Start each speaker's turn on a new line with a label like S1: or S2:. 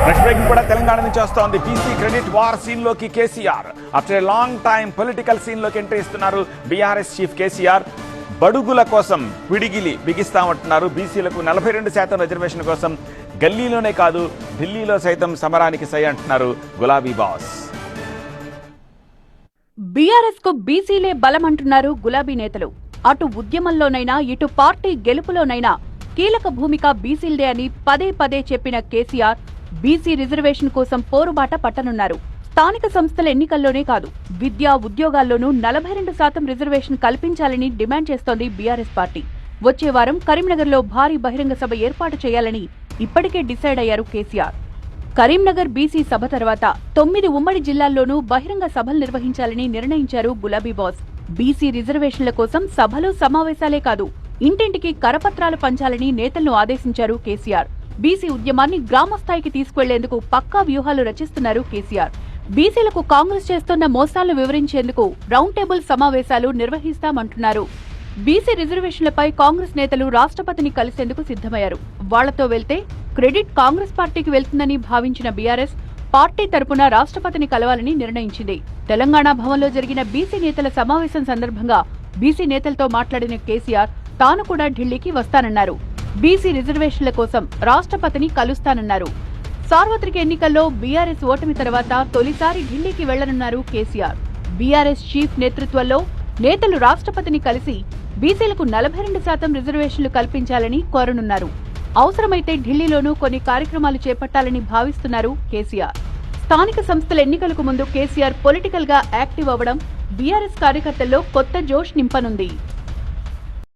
S1: Next breaking కూడా తెలంగాణ నుంచి వస్తోంది. బీసీ క్రెడిట్ వార్ సీన్ లోకి KCR after a long time political scene లోకి ఎంట్రీ ఇస్తున్నారు బీఆర్ఎస్ చీఫ్ కేసీఆర్. బడుగుల కోసం పిడిగిలి బిగిస్తామంటున్నారు. బీసీలకు 42% రిజర్వేషన్ కోసం గల్లీలోనే కాదు ఢిల్లీలో సైతం సమరానికి సై అంటున్నారు గులాబీ బాస్.
S2: బీఆర్ఎస్ కు బీసీలే బలమంటున్నారు గులాబీ నేతలు. అటు ఉద్యమంలోనైనా ఇటు పార్టీ గెలుపులోనైనా కీలక భూమిక బీసీలదే అని పదే పదే చెప్పిన కేసీఆర్ బీసీ రిజర్వేషన్ కోసం పోరుబాట పట్టనున్నారు. స్థానిక సంస్థల ఎన్నికల్లోనే కాదు విద్యా ఉద్యోగాల్లోనూ 42% రిజర్వేషన్ కల్పించాలని డిమాండ్ చేస్తోంది బీఆర్ఎస్ పార్టీ. వచ్చే వారం కరీంనగర్లో భారీ బహిరంగ సభ ఏర్పాటు చేయాలని ఇప్పటికే డిసైడ్ అయ్యారు కేసీఆర్. కరీంనగర్ బీసీ సభ తర్వాత 9 ఉమ్మడి జిల్లాల్లోనూ బహిరంగ సభలు నిర్వహించాలని నిర్ణయించారు గులాబీ బాస్. బీసీ రిజర్వేషన్ల కోసం సభలు సమావేశాలే కాదు ఇంటింటికి కరపత్రాలు పంచాలని నేతలను ఆదేశించారు కేసీఆర్. బీసీ ఉద్యమాన్ని గ్రామస్థాయికి తీసుకువెళ్లేందుకు పక్కా వ్యూహాలు రచిస్తున్నారు కేసీఆర్. బీసీలకు కాంగ్రెస్ చేస్తున్న మోసాలను వివరించేందుకు రౌండ్ టేబుల్ సమావేశాలు నిర్వహిస్తామంటున్నారు. బీసీ రిజర్వేషన్లపై కాంగ్రెస్ నేతలు రాష్ట్రపతిని కలిసేందుకు సిద్ధమయ్యారు. వాళ్లతో వెళ్తే క్రెడిట్ కాంగ్రెస్ పార్టీకి వెళ్తుందని భావించిన బీఆర్ఎస్ పార్టీ తరపున రాష్ట్రపతిని కలవాలని నిర్ణయించింది. తెలంగాణ భవన్లో జరిగిన బీసీ నేతల సమావేశం సందర్భంగా బీసీ నేతలతో మాట్లాడిన కేసీఆర్ తాను కూడా ఢిల్లీకి వస్తానన్నారు. బీసీ రిజర్వేషన్ల కోసం రాష్ట్రపతిని కలుస్తానన్నారు. సార్వత్రిక ఎన్నికల్లో బీఆర్ఎస్ ఓటమి తర్వాత తొలిసారి ఢిల్లీకి వెళ్లనున్నారు కేసీఆర్. బీఆర్ఎస్ చీఫ్ నేతృత్వంలో నేతలు రాష్ట్రపతిని కలిసి బీసీలకు 42% రిజర్వేషన్లు కల్పించాలని కోరనున్నారు. అవసరమైతే ఢిల్లీలోనూ కొన్ని కార్యక్రమాలు చేపట్టాలని భావిస్తున్నారు కేసీఆర్. స్థానిక సంస్థల ఎన్నికలకు ముందు కేసీఆర్ పొలిటికల్ గా యాక్టివ్ అవ్వడం బీఆర్ఎస్ కార్యకర్తల్లో కొత్త జోష్ నింపనుంది.